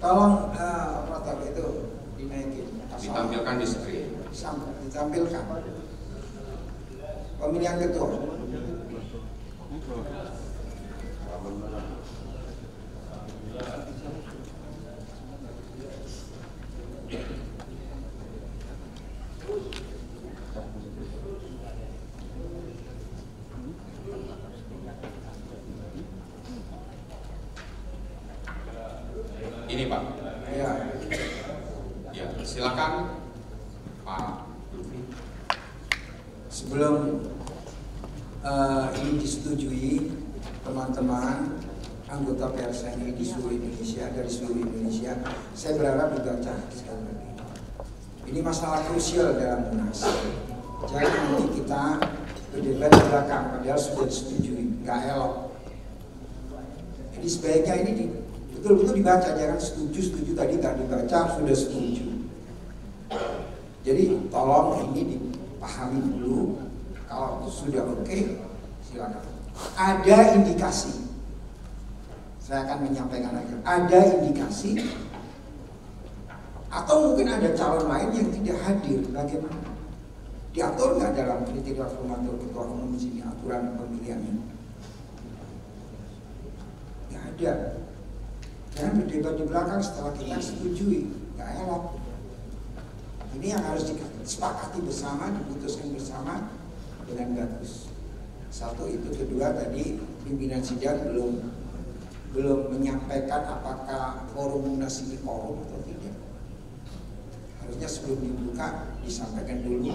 Tolong protokol itu dinaikin. Ditampilkan di screen. Ditampilkan. Pemilihan ketua. Ini Pak. Ya. Ya, silakan Pak Lutfi. Sebelum ini disetujui, teman-teman anggota PERSESNI di seluruh Indonesia, dari seluruh Indonesia, saya berharap dibaca sekali lagi. Ini masalah krusial dalam Munas. Jangan nanti kita berdebat di belakang, padahal sudah disetujui, nggak elok. Jadi sebaiknya ini betul-betul dibaca, jangan setuju tadi nggak dibaca sudah setuju. Jadi tolong ini dipahami dulu. Kalau sudah oke, silakan. Ada indikasi, saya akan menyampaikan aja. Ada indikasi, atau mungkin ada calon lain yang tidak hadir. Bagaimana? Diatur nggak dalam kriteria formatur ketua umum di sini aturan pemilihannya? Nggak ada. Jangan berdebat di belakang setelah kita setujui, nggak elok. Ini yang harus disepakati bersama, diputuskan bersama dengan bagus. Satu itu, kedua tadi pimpinan sidang belum menyampaikan apakah forum Munas ini korum atau tidak. Harusnya sebelum dibuka disampaikan dulu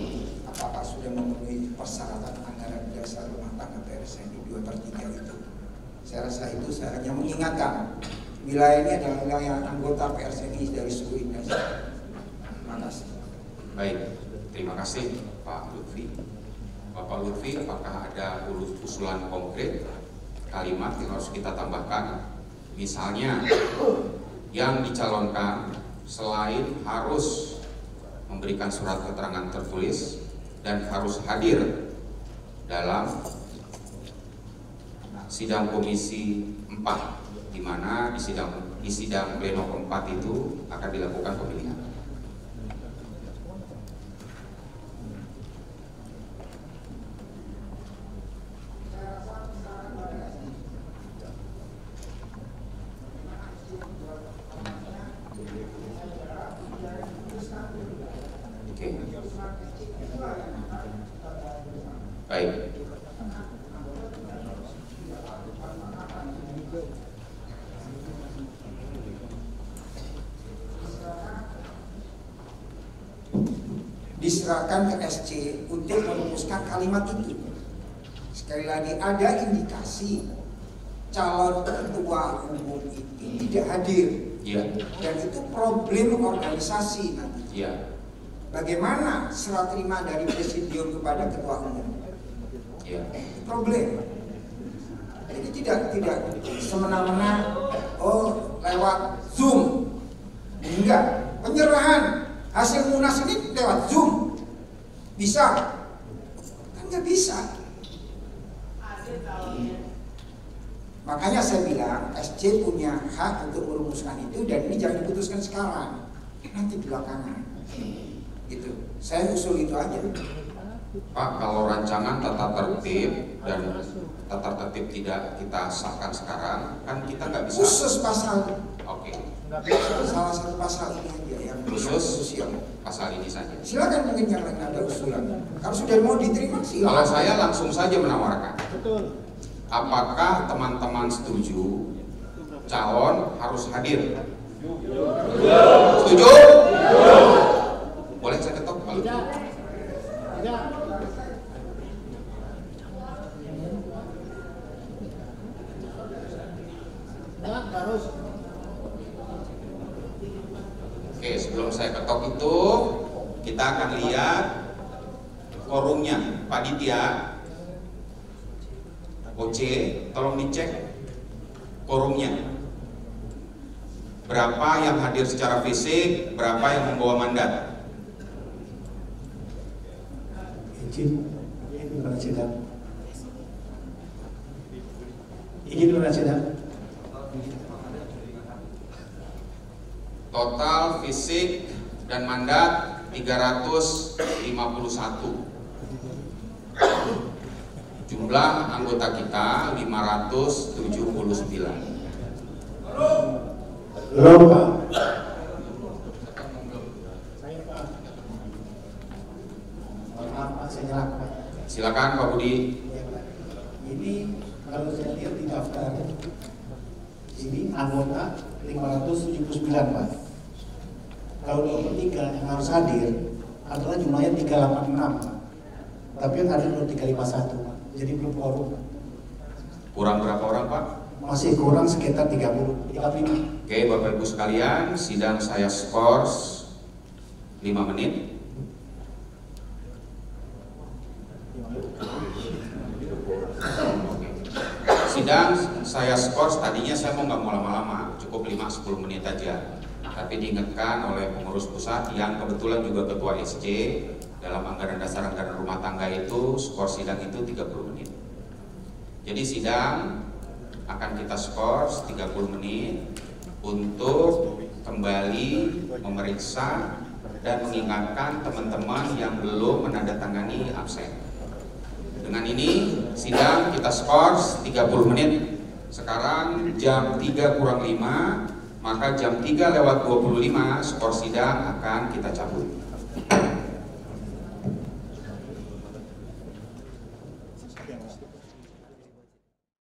apakah sudah memenuhi persyaratan anggaran dasar rumah tangga PERSESNI 2/3 itu. Saya rasa itu saya hanya mengingatkan. Wilayah ini adalah wilayah anggota PERSESNI dari seluruh Indonesia. Terima kasih. Baik, terima kasih Pak Lutfi. Bapak Lutfi, apakah ada usulan konkret kalimat yang harus kita tambahkan? Misalnya, yang dicalonkan selain harus memberikan surat keterangan tertulis dan harus hadir dalam sidang komisi 4, di mana di sidang pleno keempat itu akan dilakukan pemilihan. Oke. Baik. Diserahkan ke SC untuk merumuskan kalimat itu. Sekali lagi, ada indikasi calon ketua umum itu tidak hadir. Iya. Dan itu problem organisasi nanti. Iya. Bagaimana serah terima dari presidium kepada ketua umum? Iya. Problem. Jadi tidak semena-mena lewat Zoom. Enggak. Penyerahan hasil munas ini lewat Zoom bisa? Kan nggak bisa. Makanya saya bilang SC punya hak untuk merumuskan itu, dan ini jangan diputuskan sekarang, nanti belakangan. Gitu. Saya usul itu aja. Pak, kalau rancangan tata tertib dan tata tertib tidak kita sahkan sekarang, kan kita nggak bisa. Khusus pasal. Oke. Salah satu pasal ini aja yang Khusus pasal ini saja. Silakan, mungkin yang lain ada usulan. Kalau sudah mau diterima silakan. Kalau saya langsung saja menawarkan. Betul. Apakah teman-teman setuju calon harus hadir? Setuju? Boleh saya ketok? Tidak. Tidak. Tidak, harus. Oke, sebelum saya ketok itu, kita akan lihat forumnya. Panitia OC, tolong dicek forumnya. Berapa yang hadir secara fisik, berapa yang membawa mandat? Izin bersidang. Izin bersidang. Total fisik dan mandat 351. Jumlah anggota kita 579. Belum, Pak. Saya, Pak. Maaf, Pak, saya nyerah, Pak. Silakan Pak Budi. Ya, Pak. Ini kalau saya lihat di daftar sini anggota 579, Pak. Kalau 23 yang harus hadir adalah jumlahnya 386, Pak. Tapi yang hadir baru 351, Pak. Jadi belum quorum. Kurang berapa orang Pak? Masih kurang sekitar 35. Oke Bapak Ibu sekalian, sidang saya skors 5 menit. Sidang saya skors tadinya saya nggak mau lama-lama, cukup 5-10 menit aja. Tapi diingatkan oleh pengurus pusat yang kebetulan juga ketua SC, dalam anggaran dasar anggaran rumah tangga itu skor sidang itu 30 menit. Jadi sidang akan kita skor 30 menit untuk kembali memeriksa dan mengingatkan teman-teman yang belum menandatangani absen. Dengan ini sidang kita skor 30 menit. Sekarang jam 3:05, maka jam 3:25 skor sidang akan kita cabut.